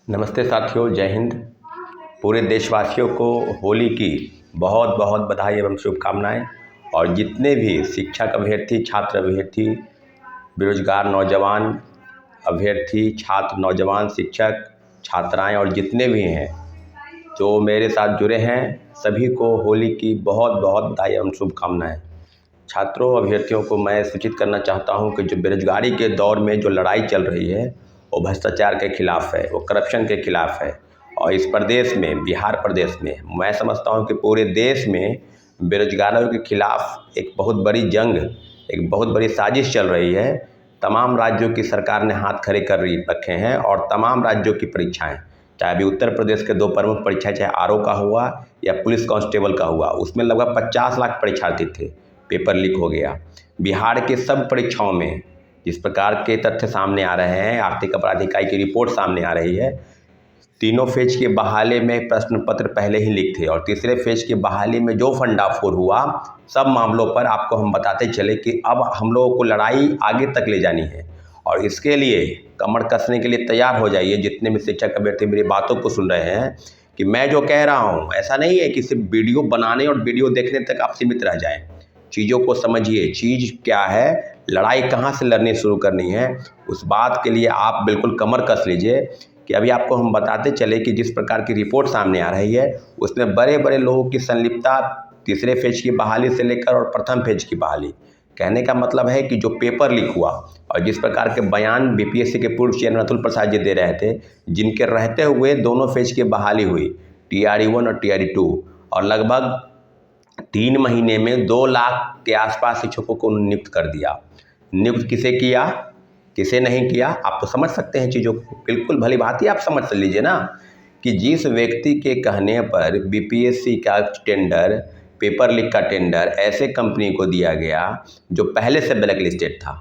नमस्ते साथियों, जय हिंद। पूरे देशवासियों को होली की बहुत बहुत बधाई एवं शुभकामनाएं। और जितने भी शिक्षक अभ्यर्थी, छात्र अभ्यर्थी, बेरोजगार नौजवान अभ्यर्थी, छात्र, नौजवान, शिक्षक, छात्राएं और जितने भी हैं जो मेरे साथ जुड़े हैं, सभी को होली की बहुत बहुत बधाई एवं शुभकामनाएं। छात्रों, अभ्यर्थियों को मैं सूचित करना चाहता हूं कि जो बेरोजगारी के दौर में जो लड़ाई चल रही है वो भ्रष्टाचार के खिलाफ है, वो करप्शन के खिलाफ है। और इस प्रदेश में, बिहार प्रदेश में, मैं समझता हूं कि पूरे देश में बेरोजगारों के खिलाफ एक बहुत बड़ी जंग, एक बहुत बड़ी साजिश चल रही है। तमाम राज्यों की सरकार ने हाथ खड़े कर रखे हैं और तमाम राज्यों की परीक्षाएं, चाहे अभी उत्तर प्रदेश के 2 प्रमुख परीक्षाएं, चाहे आरओ का हुआ या पुलिस कांस्टेबल का हुआ, उसमें लगभग 50 लाख परीक्षार्थी थे, पेपर लीक हो गया। बिहार के सब परीक्षाओं में जिस प्रकार के तथ्य सामने आ रहे हैं, आर्थिक अपराध इकाई की रिपोर्ट सामने आ रही है, तीनों फेज की बहाली में प्रश्न पत्र पहले ही लीक थे और तीसरे फेज की बहाली में जो फंडाफोड़ हुआ, सब मामलों पर आपको हम बताते चले कि अब हम लोगों को लड़ाई आगे तक ले जानी है। और इसके लिए कमर कसने के लिए तैयार हो जाइए। जितने भी शिक्षक अभ्यर्थी मेरी बातों को सुन रहे हैं कि मैं जो कह रहा हूँ ऐसा नहीं है कि सिर्फ वीडियो बनाने और वीडियो देखने तक आप सीमित रह जाएं। चीज़ों को समझिए, चीज़ क्या है, लड़ाई कहाँ से लड़नी शुरू करनी है, उस बात के लिए आप बिल्कुल कमर कस लीजिए। कि अभी आपको हम बताते चले कि जिस प्रकार की रिपोर्ट सामने आ रही है उसमें बड़े बड़े लोगों की संलिप्तता, तीसरे फेज की बहाली से लेकर और प्रथम फेज की बहाली। कहने का मतलब है कि जो पेपर लीक हुआ और जिस प्रकार के बयान बीपीएससी के पूर्व चेयरमैन अतुल प्रसाद जी दे रहे थे, जिनके रहते हुए दोनों फेज की बहाली हुई, TRE 1 और TRE 2, और लगभग 3 महीने में 2 लाख के आसपास शिक्षकों को नियुक्त कर दिया। नियुक्त किसे किया, किसे नहीं किया, आप तो समझ सकते हैं चीज़ों को, बिल्कुल भली भांति आप समझ लीजिए ना कि जिस व्यक्ति के कहने पर बीपीएससी का टेंडर, पेपर लीक का टेंडर ऐसे कंपनी को दिया गया जो पहले से ब्लैक लिस्टेड था,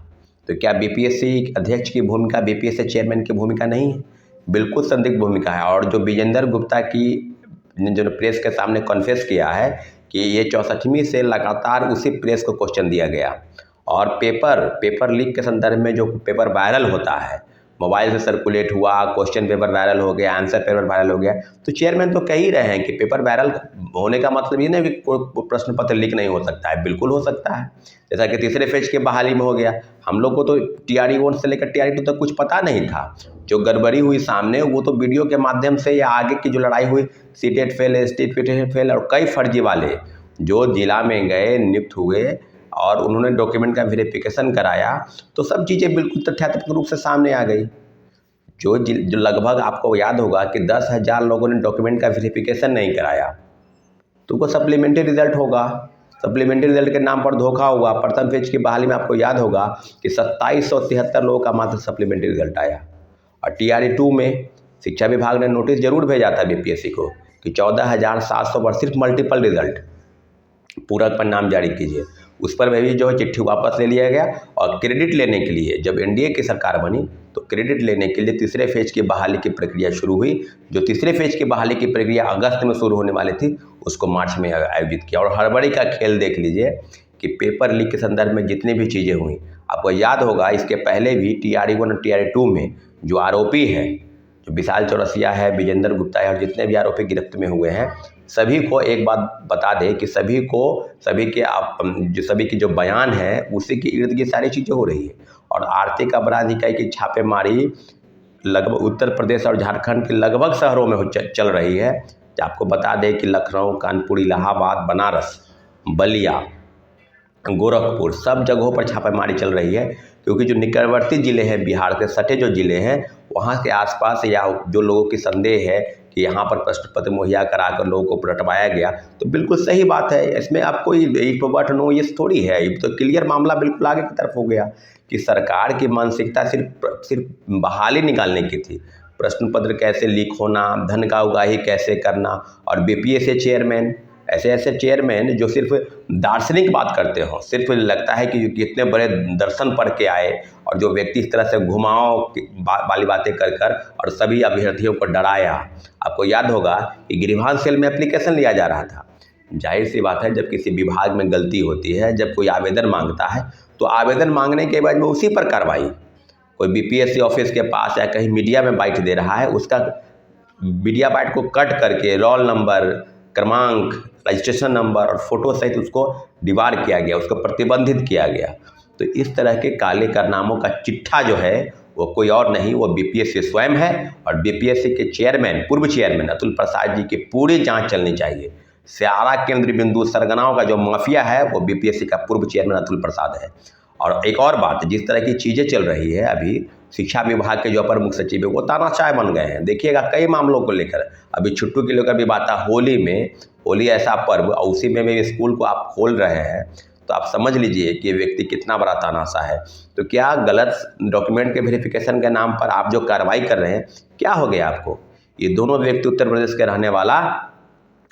तो क्या बीपीएससी अध्यक्ष की भूमिका बीपीएससी चेयरमैन की भूमिका नहीं है? बिल्कुल संदिग्ध भूमिका है। और जो विजेंदर गुप्ता की जो प्रेस के सामने कॉन्फेस किया है कि ये 64वीं से लगातार उसी प्रेस को क्वेश्चन दिया गया। और पेपर लीक के संदर्भ में जो पेपर वायरल होता है, मोबाइल से सर्कुलेट हुआ, क्वेश्चन पेपर वायरल हो गया, आंसर पेपर वायरल हो गया, तो चेयरमैन तो कह ही रहे हैं कि पेपर वायरल होने का मतलब ये नहीं कि कोई प्रश्न पत्र लीक नहीं हो सकता है, बिल्कुल हो सकता है। जैसा कि तीसरे फेज के बहाली में हो गया। हम लोग को तो TRE 1 से लेकर TRE 2 तक कुछ पता नहीं था। जो गड़बड़ी हुई सामने वो तो वीडियो के माध्यम से, या आगे की जो लड़ाई हुई, सीटेट फेल, स्टेट फेल और कई फर्जी वाले जो जिला में गए, नियुक्त हुए और उन्होंने डॉक्यूमेंट का वेरिफिकेशन कराया, तो सब चीज़ें बिल्कुल तथ्यात्मक रूप से सामने आ गई। जो लगभग आपको याद होगा कि 10,000 लोगों ने डॉक्यूमेंट का वेरिफिकेशन नहीं कराया, तो वो सप्लीमेंट्री रिजल्ट होगा। सप्लीमेंट्री रिजल्ट के नाम पर धोखा हुआ। प्रथम फेज की बहाली में आपको याद होगा कि 2773 लोगों का मात्र सप्लीमेंट्री रिजल्ट आया। और TRE 2 में शिक्षा विभाग ने नोटिस जरूर भेजा था बीपीएससी को कि 14,700 पर सिर्फ मल्टीपल रिजल्ट, पूरक परिणाम जारी कीजिए। उस पर भी जो है चिट्ठी वापस ले लिया गया। और क्रेडिट लेने के लिए जब एनडीए की सरकार बनी तो क्रेडिट लेने के लिए तीसरे फेज की बहाली की प्रक्रिया शुरू हुई। जो तीसरे फेज की बहाली की प्रक्रिया अगस्त में शुरू होने वाली थी, उसको मार्च में आयोजित किया। और हड़बड़ी का खेल देख लीजिए कि पेपर लीक के संदर्भ में जितनी भी चीज़ें हुई, आपको याद होगा इसके पहले भी TRE 1 और TRE 2 में जो आरोपी है, जो विशाल चौरसिया है, विजेंदर गुप्ता है और जितने भी आरोपी गिरफ्त में हुए हैं, सभी को एक बात बता दें कि सभी की जो बयान है उसी के इर्द गिर्द सारी चीज़ें हो रही है। और आर्थिक अपराध इकाई की छापेमारी लगभग उत्तर प्रदेश और झारखंड के लगभग शहरों में चल रही है। आपको बता दें कि लखनऊ, कानपुर, इलाहाबाद, बनारस, बलिया, गोरखपुर, सब जगहों पर छापेमारी चल रही है। क्योंकि जो निकटवर्ती ज़िले हैं, बिहार के सटे जो ज़िले हैं, वहाँ के आसपास या जो लोगों की संदेह है कि यहाँ पर प्रश्न पत्र मुहैया कराकर लोगों को रटवाया गया, तो बिल्कुल सही बात है। इसमें आप कोई इफ बट नो ये थोड़ी है, ये तो क्लियर मामला बिल्कुल आगे की तरफ हो गया कि सरकार की मानसिकता सिर्फ बहाली निकालने की थी। प्रश्न पत्र कैसे लीक होना, धन का उगाही कैसे करना, और बीपीएससी चेयरमैन, ऐसे चेयरमैन जो सिर्फ दार्शनिक बात करते हो, सिर्फ लगता है कि कितने बड़े दर्शन पढ़ के आए, और जो व्यक्ति इस तरह से घुमाओ वाली बातें कर कर और सभी अभ्यर्थियों को डराया। आपको याद होगा कि गिरिभान सेल में एप्लीकेशन लिया जा रहा था। जाहिर सी बात है, जब किसी विभाग में गलती होती है, जब कोई आवेदन मांगता है, तो आवेदन मांगने के बाद में उसी पर कार्रवाई। कोई बीपीएससी ऑफिस के पास या कहीं मीडिया में बाइट दे रहा है, उसका मीडिया बाइट को कट करके रोल नंबर, क्रमांक, रजिस्ट्रेशन नंबर और फोटो सहित उसको डिबार किया गया, उसको प्रतिबंधित किया गया। तो इस तरह के काले कारनामों का चिट्ठा जो है वो कोई और नहीं, वो बीपीएससी स्वयं है। और बीपीएससी के चेयरमैन, पूर्व चेयरमैन अतुल प्रसाद जी की पूरी जांच चलनी चाहिए। स्यारा केंद्र बिंदु सरगनाओं का जो माफिया है वो बीपीएससी का पूर्व चेयरमैन अतुल प्रसाद है। और एक और बात, जिस तरह की चीज़ें चल रही है अभी, शिक्षा विभाग के जो अपर मुख्य सचिव है वो तानाशाह बन गए हैं। देखिएगा कई मामलों को लेकर, अभी छुट्टू के लेकर भी बात है, होली में, होली ऐसा पर्व और उसी में भी स्कूल को आप खोल रहे हैं, तो आप समझ लीजिए कि ये व्यक्ति कितना बड़ा तानाशाह है। तो क्या गलत डॉक्यूमेंट के वेरिफिकेशन के नाम पर आप जो कार्रवाई कर रहे हैं, क्या हो गया आपको? ये दोनों व्यक्ति उत्तर प्रदेश के रहने वाला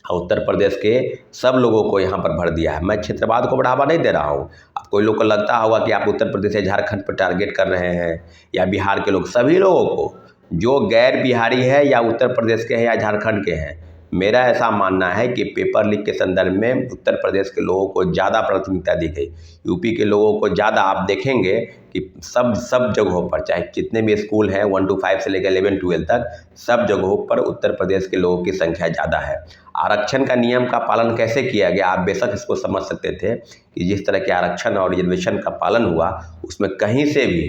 और उत्तर प्रदेश के सब लोगों को यहाँ पर भर दिया है। मैं क्षेत्रवाद को बढ़ावा नहीं दे रहा हूँ। अब कोई लोग को लगता होगा कि आप उत्तर प्रदेश या झारखंड पर टारगेट कर रहे हैं या बिहार के लोग, सभी लोगों को, जो गैर बिहारी है या उत्तर प्रदेश के हैं या झारखंड के हैं। मेरा ऐसा मानना है कि पेपर लीक के संदर्भ में उत्तर प्रदेश के लोगों को ज़्यादा प्राथमिकता दी गई, यूपी के लोगों को ज़्यादा। आप देखेंगे कि सब जगहों पर, चाहे जितने भी स्कूल हैं 1 to 5 से लेकर 11-12 तक, सब जगहों पर उत्तर प्रदेश के लोगों की संख्या ज़्यादा है। आरक्षण का नियम का पालन कैसे किया गया, आप बेशक इसको समझ सकते थे कि जिस तरह के आरक्षण और रिजर्वेशन का पालन हुआ, उसमें कहीं से भी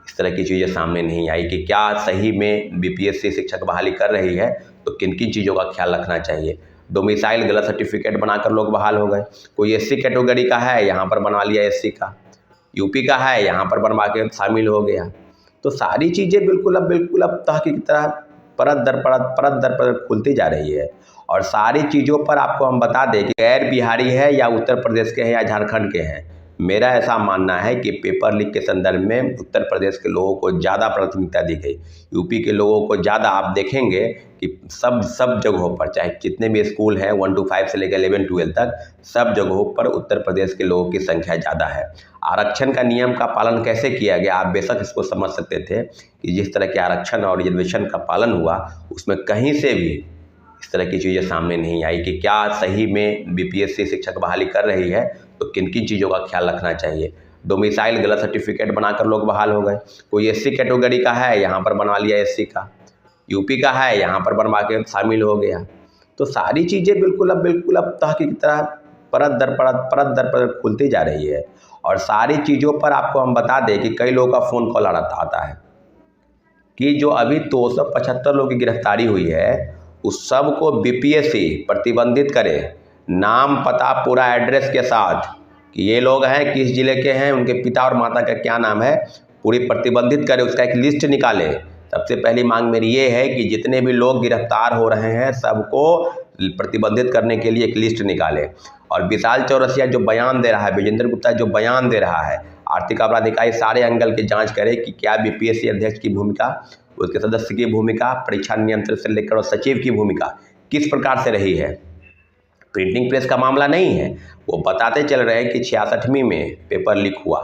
इस तरह की चीज़ें सामने नहीं आई कि क्या सही में बीपीएससी शिक्षक बहाली कर रही है, तो किन किन चीज़ों का ख्याल रखना चाहिए। डोमिसाइल गलत सर्टिफिकेट बनाकर लोग बहाल हो गए। कोई एससी कैटेगरी का है, यहाँ पर बनवा लिया एससी का, यूपी का है, यहाँ पर बनवा के शामिल हो गया। तो सारी चीज़ें बिल्कुल अब तहकीक की तरह परत दर परत खुलती जा रही है। और सारी चीज़ों पर आपको हम बता दें कि गैर बिहारी है या उत्तर प्रदेश के हैं या झारखंड के हैं, मेरा ऐसा मानना है कि पेपर लीक के संदर्भ में उत्तर प्रदेश के लोगों को ज़्यादा प्राथमिकता दी गई, यूपी के लोगों को ज़्यादा। आप देखेंगे कि सब जगहों पर, चाहे जितने भी स्कूल हैं 1 to 5 से लेकर 11-12 तक, सब जगहों पर उत्तर प्रदेश के लोगों की संख्या ज़्यादा है। आरक्षण का नियम का पालन कैसे किया गया, आप बेशक इसको समझ सकते थे कि जिस तरह के आरक्षण और रिजर्वेशन का पालन हुआ, उसमें कहीं से भी इस तरह की चीज़ें सामने नहीं आई कि क्या सही में बीपीएससी शिक्षक बहाली कर रही है, तो किन किन चीज़ों का ख्याल रखना चाहिए। डोमिसाइल गलत सर्टिफिकेट बनाकर लोग बहाल हो गए। कोई एससी कैटेगरी का है, यहाँ पर बनवा लिया एससी का, यूपी का है, यहाँ पर बनवा के शामिल हो गया। तो सारी चीज़ें बिल्कुल अब तहकीक की तरह परत दर परत खुलती जा रही है। और सारी चीज़ों पर आपको हम बता दें कि कई लोगों का फ़ोन कॉल आता है कि जो अभी 275 लोगों की गिरफ्तारी हुई है, उस सब को बीपीएससी प्रतिबंधित करे, नाम पता पूरा एड्रेस के साथ, कि ये लोग हैं, किस ज़िले के हैं, उनके पिता और माता का क्या नाम है, पूरी प्रतिबंधित करे, उसका एक लिस्ट निकाले। सबसे पहली मांग मेरी ये है कि जितने भी लोग गिरफ्तार हो रहे हैं सबको प्रतिबंधित करने के लिए एक लिस्ट निकाले। और विशाल चौरसिया जो बयान दे रहा है, विजेंद्र गुप्ता जो बयान दे रहा है, आर्थिक अपराध इकाई सारे एंगल की जांच करे कि क्या बीपीएससी अध्यक्ष की भूमिका, उसके सदस्य की भूमिका, परीक्षा नियंत्रण से लेकर और सचिव की भूमिका किस प्रकार से रही है। प्रिंटिंग प्रेस का मामला नहीं है, वो बताते चल रहे हैं कि 66वीं में पेपर लीक हुआ,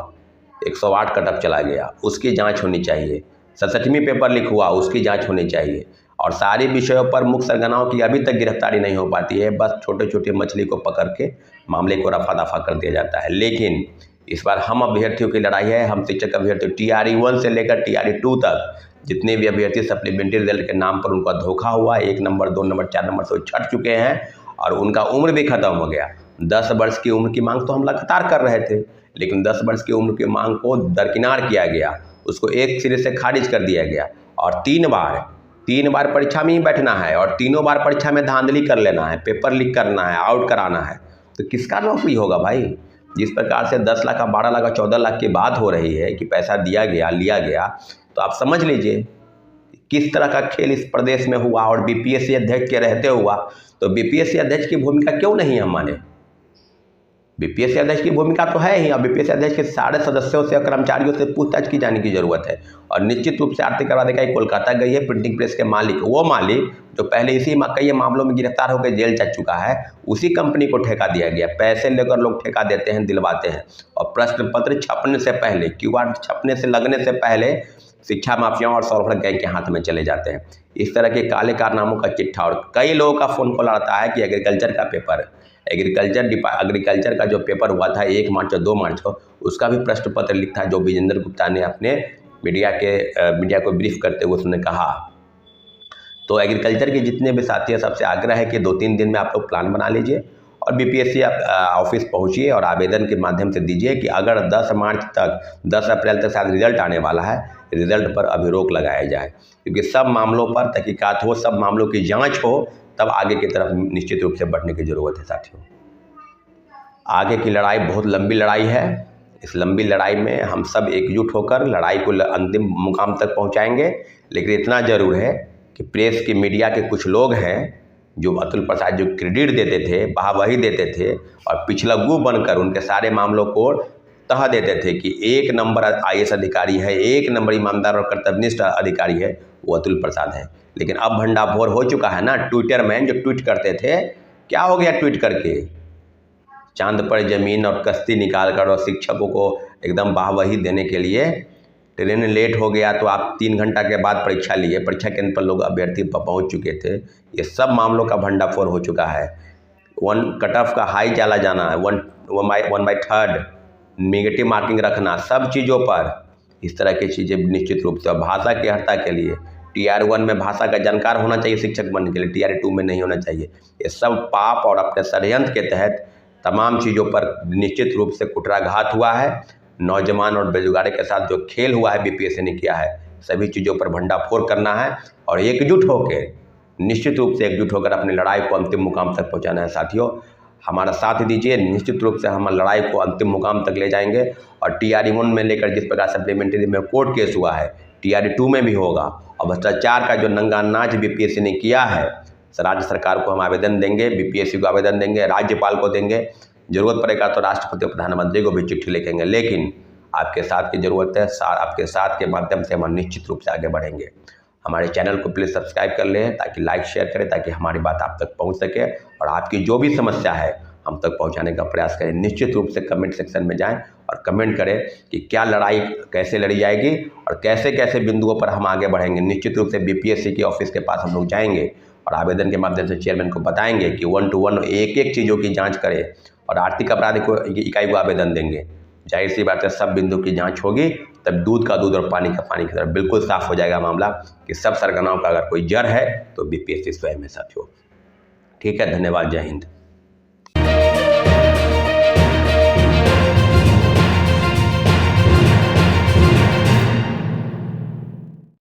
108 कटअप चला गया, उसकी जांच होनी चाहिए। 67वीं पेपर लीक हुआ, उसकी जांच होनी चाहिए। और सारे विषयों पर मुख्य सरगनाओं की अभी तक गिरफ्तारी नहीं हो पाती है, बस छोटे छोटे मछली को पकड़ के मामले को रफा दफा कर दिया जाता है। लेकिन इस बार हम अभ्यर्थियों की लड़ाई है, हम शिक्षक अभ्यर्थियों TRE 1 से लेकर TRE 2 तक जितने भी अभ्यर्थी सप्लीमेंट्री रिजल्ट के नाम पर उनका धोखा हुआ, 1 नंबर 2 नंबर 4 नंबर से छट चुके हैं और उनका उम्र भी खत्म हो गया। 10 वर्ष की उम्र की मांग तो हम लगातार कर रहे थे, लेकिन 10 वर्ष की उम्र की मांग को दरकिनार किया गया, उसको एक सिरे से खारिज कर दिया गया। और 3 बार परीक्षा में ही बैठना है और तीनों बार परीक्षा में धांधली कर लेना है, पेपर लीक करना है, आउट कराना है, तो किसका नौकरी होगा भाई। जिस प्रकार से 10 लाख, 12 लाख, 14 लाख की बात हो रही है कि पैसा दिया गया, लिया गया, तो आप समझ लीजिए किस तरह का खेल इस प्रदेश में हुआ। और बीपीएससी अध्यक्ष के रहते हुआ, तो बीपीएससी अध्यक्ष की भूमिका क्यों नहीं हम माने। बीपीएससी अध्यक्ष की भूमिका तो है ही, और बीपीएससी अध्यक्ष के सारे सदस्यों से, कर्मचारियों से पूछताछ की जाने की जरूरत है। और निश्चित रूप से आर्थिक अपराध इकाई कोलकाता गई है, प्रिंटिंग प्रेस के मालिक, वो मालिक जो पहले इसी कई मामलों में गिरफ्तार होकर जेल जा चुका है, उसी कंपनी को ठेका दिया गया। पैसे लेकर लोग ठेका देते हैं, दिलवाते हैं, और प्रश्न पत्र छपने से पहले, QR छपने से लगने से पहले शिक्षा माफियाओं और सॉल्वर गैंग के हाथ में चले जाते हैं। इस तरह के काले कारनामों का चिट्ठा। और कई लोगों का फ़ोन कॉल आता है कि एग्रीकल्चर का जो पेपर हुआ था 1 मार्च और 2 मार्च को, उसका भी प्रश्न पत्र लिखा, जो विजेंद्र गुप्ता ने अपने मीडिया को ब्रीफ करते हुए उसने कहा तो एग्रीकल्चर के जितने भी साथी हैं सबसे आग्रह है कि 2-3 दिन में आप लोग प्लान बना लीजिए और बीपीएससी ऑफिस पहुंचिए और आवेदन के माध्यम से दीजिए कि अगर 10 मार्च तक 10 अप्रैल तक शायद रिजल्ट आने वाला है, रिजल्ट पर अभिरोक लगाया जाए, क्योंकि सब मामलों पर तहकीकात हो, सब मामलों की जांच हो, तब आगे की तरफ निश्चित रूप से बढ़ने की ज़रूरत है साथियों। आगे की लड़ाई बहुत लंबी लड़ाई है। इस लंबी लड़ाई में हम सब एकजुट होकर लड़ाई को अंतिम मुकाम तक पहुंचाएंगे। लेकिन इतना ज़रूर है कि प्रेस की मीडिया के कुछ लोग हैं जो अतुल प्रसाद जो क्रेडिट देते थे, वाहवाही देते थे और पिछलग्गू बनकर उनके सारे मामलों को तह देते थे कि 1 नंबर आईएएस अधिकारी है, 1 नंबर ईमानदार और कर्तव्यनिष्ठ अधिकारी है, वो अतुल प्रसाद है। लेकिन अब भंडाफोड़ हो चुका है ना। ट्विटर मैन जो ट्वीट करते थे, क्या हो गया ट्वीट करके? चांद पर जमीन और कश्ती निकाल कर और शिक्षकों को एकदम वाहवाही देने के लिए ट्रेन लेट हो गया तो आप 3 घंटा के बाद परीक्षा लिए, परीक्षा केंद्र पर लोग अभ्यर्थी पहुंच चुके थे। ये सब मामलों का भंडाफोड़ हो चुका है। 1 कट ऑफ का हाई चला जाना, 1/3 नेगेटिव मार्किंग रखना, सब चीज़ों पर इस तरह की चीज़ें निश्चित रूप से। भाषा की हत्या के लिए TR1 में भाषा का जानकार होना चाहिए शिक्षक बनने के लिए, TR2 में नहीं होना चाहिए। ये सब पाप और अपने षड्यंत्र के तहत तमाम चीज़ों पर निश्चित रूप से कुटराघात हुआ है। नौजवान और बेरोजगारी के साथ जो खेल हुआ है बीपीएससी ने किया है, सभी चीज़ों पर भंडाफोड़ करना है और एकजुट होकर, निश्चित रूप से एकजुट होकर अपनी लड़ाई को अंतिम मुकाम तक पहुंचाना है साथियों। हमारा साथ दीजिए, निश्चित रूप से हम लड़ाई को अंतिम मुकाम तक ले जाएंगे। और TR1 में लेकर जिस प्रकार सप्लीमेंट्री में कोर्ट केस हुआ है, TR2 में भी होगा। और भ्रष्टाचार का जो नंगा नाच बीपीएससी ने किया है, राज्य सरकार को हम आवेदन देंगे, बीपीएससी को आवेदन देंगे, राज्यपाल को देंगे, ज़रूरत पड़ेगा तो राष्ट्रपति और प्रधानमंत्री को भी चिट्ठी लिखेंगे। लेकिन आपके साथ की ज़रूरत है, आपके साथ के माध्यम से हम निश्चित रूप से आगे बढ़ेंगे। हमारे चैनल को प्लीज़ सब्सक्राइब कर लें, ताकि लाइक शेयर करें, ताकि हमारी बात आप तक पहुंच सके और आपकी जो भी समस्या है हम तक पहुंचाने का प्रयास करें। निश्चित रूप से कमेंट सेक्शन में जाएं और कमेंट करें कि क्या लड़ाई कैसे लड़ी जाएगी और कैसे कैसे बिंदुओं पर हम आगे बढ़ेंगे। निश्चित रूप से बीपीएससी के ऑफिस के पास हम लोग जाएंगे और आवेदन के माध्यम से चेयरमैन को बताएंगे कि 1 to 1 एक चीज़ों की जाँच करें और आर्थिक अपराध को इकाई को आवेदन देंगे। जाहिर सी बात है, सब बिंदु की जांच होगी, तब दूध का दूध और पानी का पानी की तरफ बिल्कुल साफ हो जाएगा मामला कि सब सरगनाओं का अगर कोई जड़ है तो बीपीएससी स्वयं है साथियों। ठीक है, धन्यवाद, जय हिंद।